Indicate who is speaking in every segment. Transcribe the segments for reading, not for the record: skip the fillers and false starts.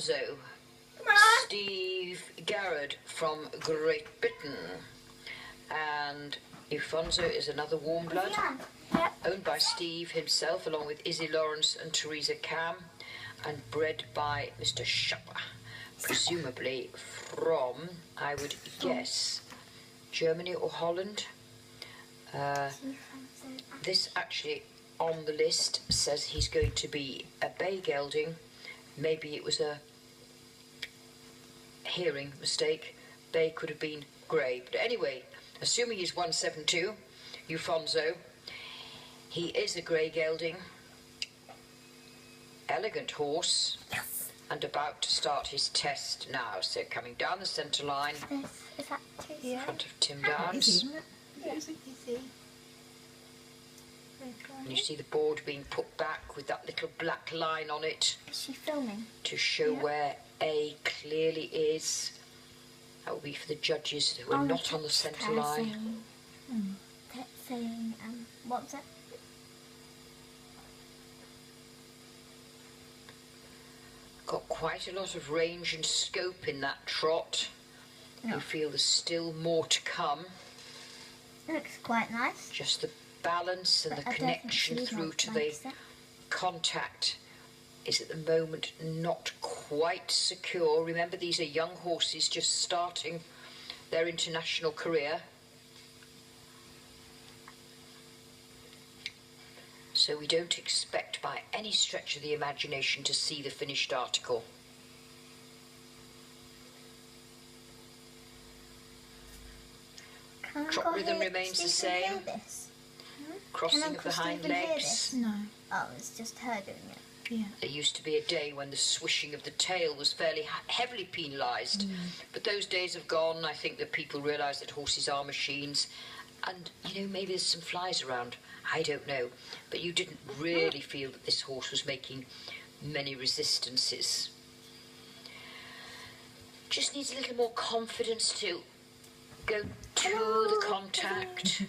Speaker 1: Ufonso, Steve Garrard from Great Britain. And Ufonso is another warm blood, owned by Steve himself, along with Izzy Lawrence and Theresa Cam, and bred by Mr. Schapper, presumably from, I would guess, Germany or Holland. This actually on the list says he's going to be a bay gelding. Maybe it was a hearing mistake. Bay could have been grey. But anyway, assuming he's 172, Ufonso, he is a grey gelding. Elegant horse. And about to start his test now. So coming down the centre line.
Speaker 2: Is that
Speaker 1: in front of Tim Downs. And you see the board being put back with that little black line on it.
Speaker 2: Is she filming?
Speaker 1: To show where A clearly is. That will be for the judges who are not on the centre line.
Speaker 2: Saying, what was it?
Speaker 1: Got quite a lot of range and scope in that trot. You feel there's still more to come.
Speaker 2: It looks quite nice.
Speaker 1: Just the balance and the connection through to the contact is at the moment not quite secure. Remember, these are young horses just starting their international career. So we don't expect by any stretch of the imagination to see the finished article. Trot rhythm remains the same. Crossing of the hind legs.
Speaker 2: No. Oh, it's just her doing it. Yeah.
Speaker 1: There used to be a day when the swishing of the tail was fairly heavily penalised. But those days have gone. I think that people realise that horses are machines. And, you know, maybe there's some flies around. I don't know. But you didn't really feel that this horse was making many resistances. Just needs a little more confidence to go to the contact.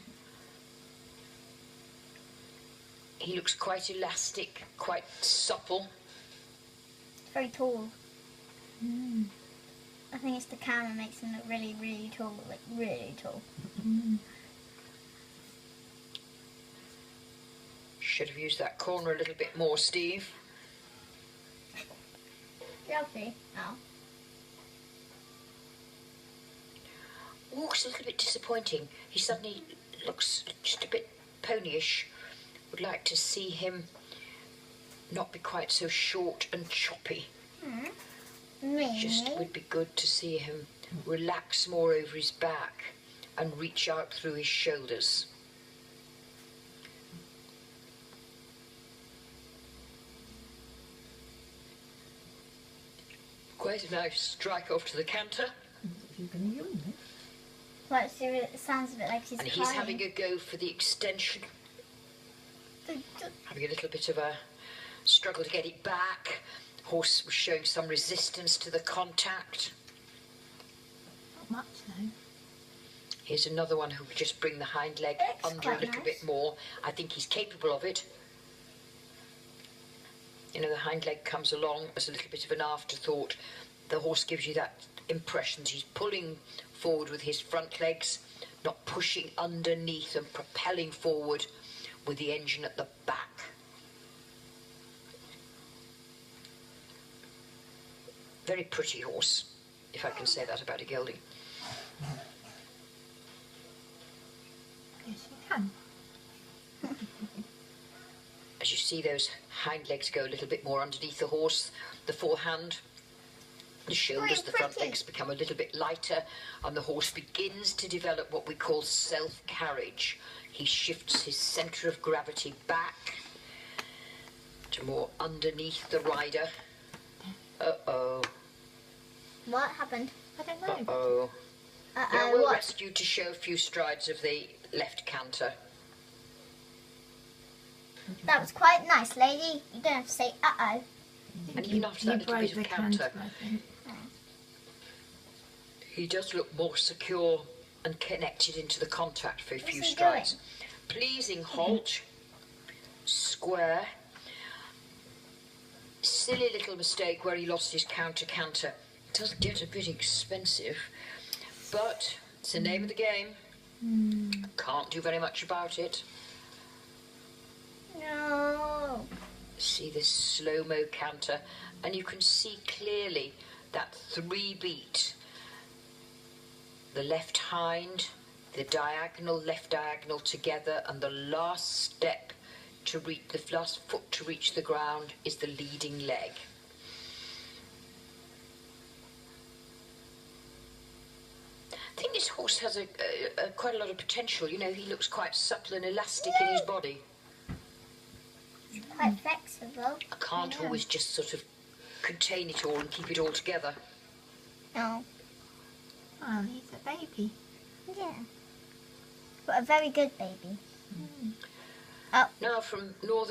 Speaker 1: He looks quite elastic, quite supple.
Speaker 2: Very tall. I think it's the camera makes him look really, really tall. Like, really tall.
Speaker 1: Should have used that corner a little bit more, Steve.
Speaker 2: Lovely. Oh.
Speaker 1: Walk's a little bit disappointing. He suddenly looks just a bit ponyish. Would like to see him not be quite so short and choppy.
Speaker 2: Really?
Speaker 1: Just would be good to see him relax more over his back and reach out through his shoulders. Quite a nice strike off to the canter.
Speaker 2: Well, it sounds a bit like he's
Speaker 1: And he's having a go for the extension. Having a little bit of a struggle to get it back. Horse was showing some resistance to the contact.
Speaker 3: Not much though.
Speaker 1: Here's another one who would just bring the hind leg under a little bit more. I think he's capable of it. You know, the hind leg comes along as a little bit of an afterthought. The horse gives you that impression that he's pulling forward with his front legs, not pushing underneath and propelling forward with the engine at the back. Very pretty horse, if I can say that about a gelding.
Speaker 3: Yes, you can.
Speaker 1: As you see those hind legs go a little bit more underneath the horse, the forehand, the shoulders, the front legs become a little bit lighter, and the horse begins to develop what we call self-carriage. He shifts his centre of gravity back to more underneath the rider. Uh-oh.
Speaker 2: What happened?
Speaker 3: I don't know.
Speaker 1: Uh-oh. Now we'll rest you to show a few strides of the left canter.
Speaker 2: That was quite nice, lady. You don't have to say uh-oh.
Speaker 1: And even after that little bit of canter, he does look more secure and connected into the contact for a few strides. Pleasing halt, square. silly little mistake where he lost his counter-canter. It does get a bit expensive, but it's the name of the game. Can't do very much about it.
Speaker 2: No.
Speaker 1: See this slow-mo canter, and you can see clearly that 3-beat. The left hind, the diagonal, left diagonal together, and the last step to reach, the last foot to reach the ground is the leading leg. I think this horse has quite a lot of potential. You know, he looks quite supple and elastic in his body.
Speaker 2: Quite flexible.
Speaker 1: I can't always just sort of contain it all and keep it all together.
Speaker 2: No.
Speaker 3: Oh, he's a baby.
Speaker 2: Yeah. But a very good baby. Oh.
Speaker 1: Now from northern